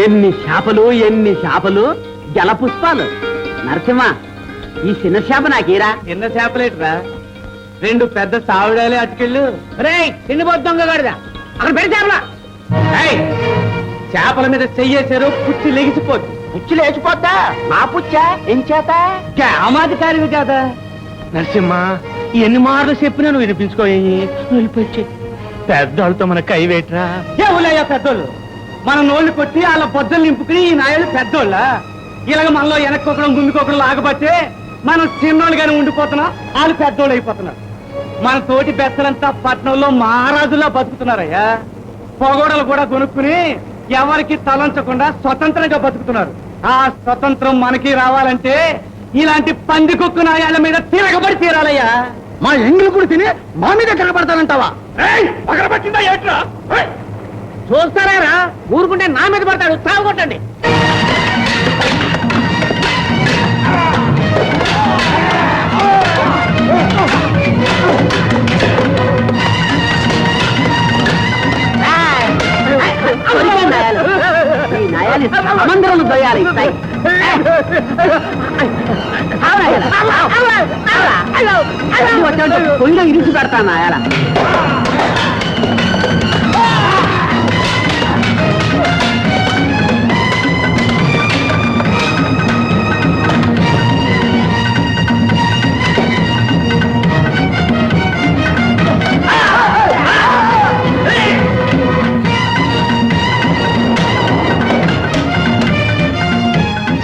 ఎన్ని చేపలు జల పుష్పాలు. నరసింహ, ఈ చిన్న చేప నాకేరా. చిన్న చేపలేట్రా, 2 పెద్ద సావిడాలే అటుకెళ్ళు. రే తిండిపోద్దాంగా గాడిదా, అక్కడ పెద్ద చేపల. చేపల మీద చెయ్యేశారు, పుచ్చి లెగిసిపోద్ది. పుచ్చి లేచిపోద్దా? నా పుచ్చా ఎంచేత? అమాధికారి కదా నరసింహ. ఎన్ని మార్లు చెప్పినా నువ్వు వినిపించుకోయి. పెద్దోళ్ళతో మన కైవేట్రా. ఏ ఊళ్ళయ్యా పెద్దోళ్ళు, మన నోళ్ళు కొట్టి వాళ్ళ బొద్దలు నింపుకుని ఈ నాయుడు పెద్దోళ్ళ. ఇలాగ మనలో వెనక్కొకడం ముందుకొకడం లాగబట్టే మనం చిన్నోళ్ళుగానే ఉండిపోతున్నాం, వాళ్ళు పెద్దోళ్ళు అయిపోతున్నారు. మన తోటి పెద్దలంతా పట్నంలో మహారాజులా బతుకుతున్నారయ్యా. పొగోడలు కూడా కొనుక్కుని ఎవరికి తలంచకుండా స్వతంత్రంగా బతుకుతున్నారు. ఆ స్వతంత్రం మనకి రావాలంటే ఇలాంటి పందికొక్కు నాయాల మీద తిరగబడి తీరాలయ్యా. మా ఎంగిలి కూడా తిని మా మీద కనబడతానంటావా? పగలబట్టిందా ఏట్రా? చూస్తారా, ఊరుకుంటే నా మీద పడతాడు. తావు కొట్టండి. మందిరం దొయ్యాలి. పొయ్యిలో ఇరిచి పెడతాను నాయాల.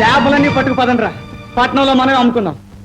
చేపలన్నీ పట్టుకు పదండ్రా, పట్నంలో మనమే అమ్ముకుందాం.